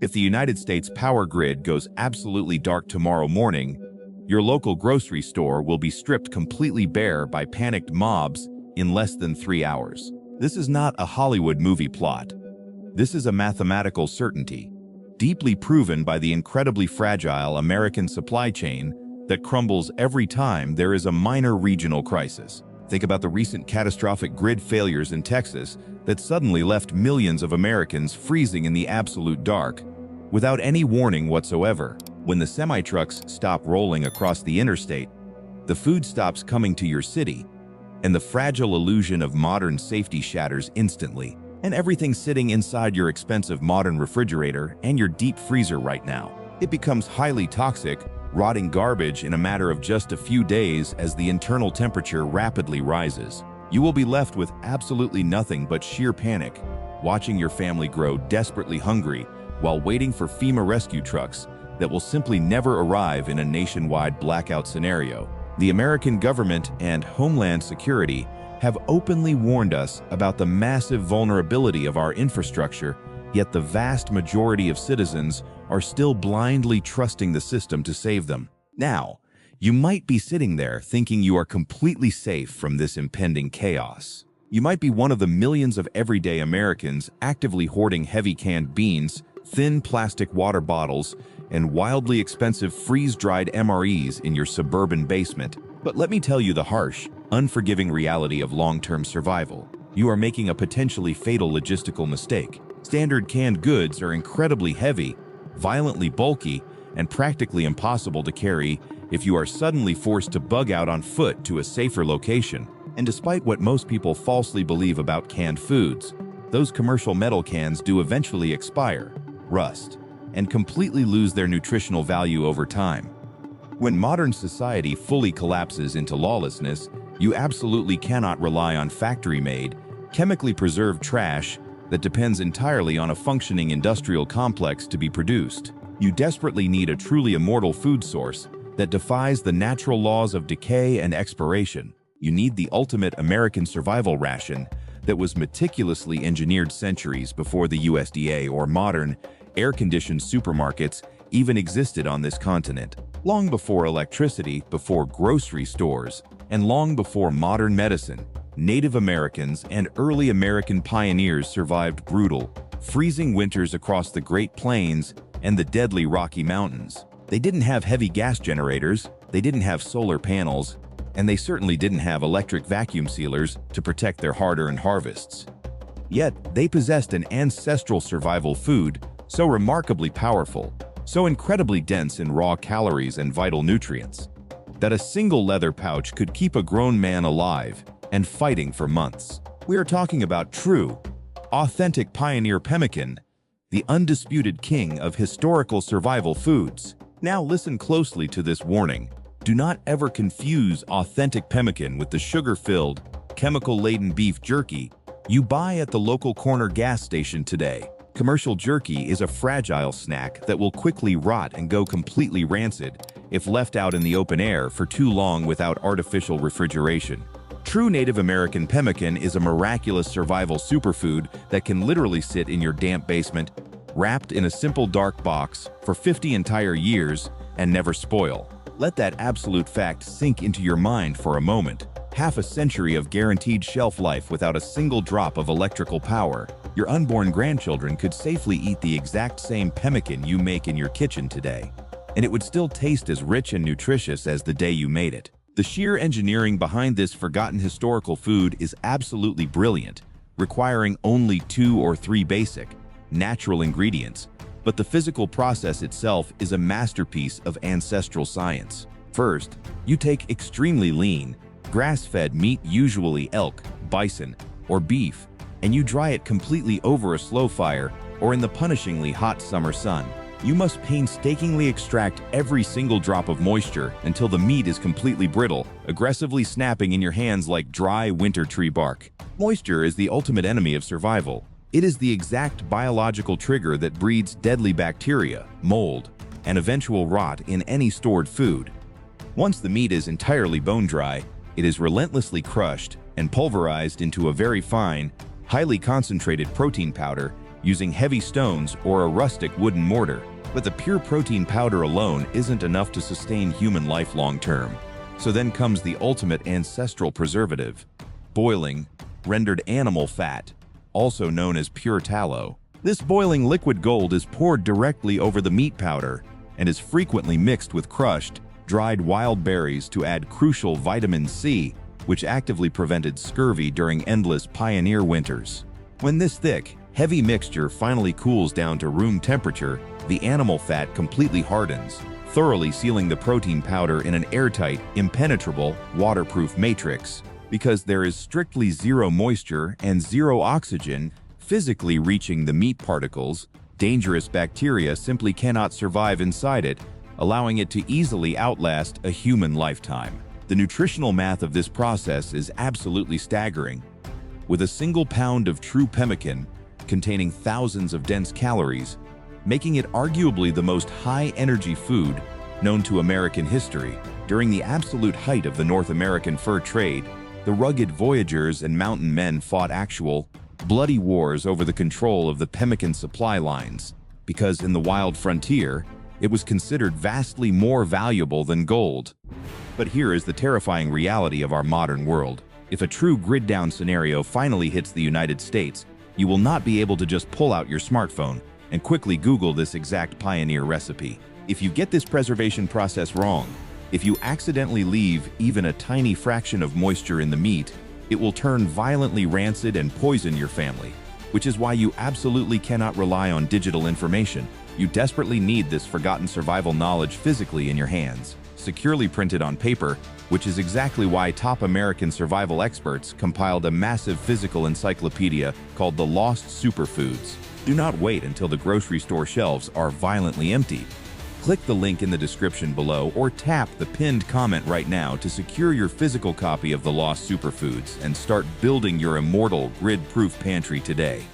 If the United States power grid goes absolutely dark tomorrow morning, your local grocery store will be stripped completely bare by panicked mobs in less than 3 hours. This is not a Hollywood movie plot. This is a mathematical certainty, deeply proven by the incredibly fragile American supply chain that crumbles every time there is a minor regional crisis. Think about the recent catastrophic grid failures in Texas that suddenly left millions of Americans freezing in the absolute dark, without any warning whatsoever. When the semi-trucks stop rolling across the interstate, the food stops coming to your city, and the fragile illusion of modern safety shatters instantly. And everything sitting inside your expensive modern refrigerator and your deep freezer right now, it becomes highly toxic, rotting garbage in a matter of just a few days as the internal temperature rapidly rises. You will be left with absolutely nothing but sheer panic, watching your family grow desperately hungry while waiting for FEMA rescue trucks that will simply never arrive in a nationwide blackout scenario. The American government and Homeland Security have openly warned us about the massive vulnerability of our infrastructure, yet the vast majority of citizens are still blindly trusting the system to save them. Now, you might be sitting there thinking you are completely safe from this impending chaos. You might be one of the millions of everyday Americans actively hoarding heavy canned beans, thin plastic water bottles, and wildly expensive freeze-dried MREs in your suburban basement. But let me tell you the harsh, unforgiving reality of long-term survival. You are making a potentially fatal logistical mistake. Standard canned goods are incredibly heavy, violently bulky, and practically impossible to carry if you are suddenly forced to bug out on foot to a safer location. And despite what most people falsely believe about canned foods, those commercial metal cans do eventually expire, rust, and completely lose their nutritional value over time. When modern society fully collapses into lawlessness, you absolutely cannot rely on factory-made, chemically preserved trash that depends entirely on a functioning industrial complex to be produced. You desperately need a truly immortal food source that defies the natural laws of decay and expiration. You need the ultimate American survival ration that was meticulously engineered centuries before the USDA or modern, air-conditioned supermarkets even existed on this continent. Long before electricity, before grocery stores, and long before modern medicine, Native Americans and early American pioneers survived brutal, freezing winters across the Great Plains and the deadly Rocky Mountains. They didn't have heavy gas generators, they didn't have solar panels, and they certainly didn't have electric vacuum sealers to protect their hard-earned harvests. Yet, they possessed an ancestral survival food so remarkably powerful, so incredibly dense in raw calories and vital nutrients, that a single leather pouch could keep a grown man alive and fighting for months. We are talking about true, authentic pioneer pemmican, the undisputed king of historical survival foods. Now listen closely to this warning. Do not ever confuse authentic pemmican with the sugar-filled, chemical-laden beef jerky you buy at the local corner gas station today. Commercial jerky is a fragile snack that will quickly rot and go completely rancid if left out in the open air for too long without artificial refrigeration. True Native American pemmican is a miraculous survival superfood that can literally sit in your damp basement, wrapped in a simple dark box for 50 entire years and never spoil. Let that absolute fact sink into your mind for a moment. Half a century of guaranteed shelf life without a single drop of electrical power. Your unborn grandchildren could safely eat the exact same pemmican you make in your kitchen today, and it would still taste as rich and nutritious as the day you made it. The sheer engineering behind this forgotten historical food is absolutely brilliant, requiring only 2 or 3 basic, natural ingredients, but the physical process itself is a masterpiece of ancestral science. First, you take extremely lean, grass-fed meat, usually elk, bison, or beef, and you dry it completely over a slow fire or in the punishingly hot summer sun. You must painstakingly extract every single drop of moisture until the meat is completely brittle, aggressively snapping in your hands like dry winter tree bark. Moisture is the ultimate enemy of survival. It is the exact biological trigger that breeds deadly bacteria, mold, and eventual rot in any stored food. Once the meat is entirely bone dry, it is relentlessly crushed and pulverized into a very fine, highly concentrated protein powder using heavy stones or a rustic wooden mortar. But the pure protein powder alone isn't enough to sustain human life long term. So then comes the ultimate ancestral preservative: boiling rendered animal fat, also known as pure tallow. This boiling liquid gold is poured directly over the meat powder and is frequently mixed with crushed, dried wild berries to add crucial vitamin C, which actively prevented scurvy during endless pioneer winters. When this thick, heavy mixture finally cools down to room temperature, the animal fat completely hardens, thoroughly sealing the protein powder in an airtight, impenetrable, waterproof matrix. Because there is strictly zero moisture and zero oxygen physically reaching the meat particles, dangerous bacteria simply cannot survive inside it, allowing it to easily outlast a human lifetime. The nutritional math of this process is absolutely staggering. With a single pound of true pemmican, containing thousands of dense calories, making it arguably the most high-energy food known to American history. During the absolute height of the North American fur trade, the rugged voyageurs and mountain men fought actual, bloody wars over the control of the pemmican supply lines, because in the wild frontier, it was considered vastly more valuable than gold. But here is the terrifying reality of our modern world. If a true grid-down scenario finally hits the United States, you will not be able to just pull out your smartphone and quickly Google this exact pioneer recipe. If you get this preservation process wrong, if you accidentally leave even a tiny fraction of moisture in the meat, it will turn violently rancid and poison your family, which is why you absolutely cannot rely on digital information. You desperately need this forgotten survival knowledge physically in your hands, securely printed on paper, which is exactly why top American survival experts compiled a massive physical encyclopedia called The Lost Superfoods. Do not wait until the grocery store shelves are violently emptied. Click the link in the description below or tap the pinned comment right now to secure your physical copy of The Lost Superfoods and start building your immortal grid-proof pantry today.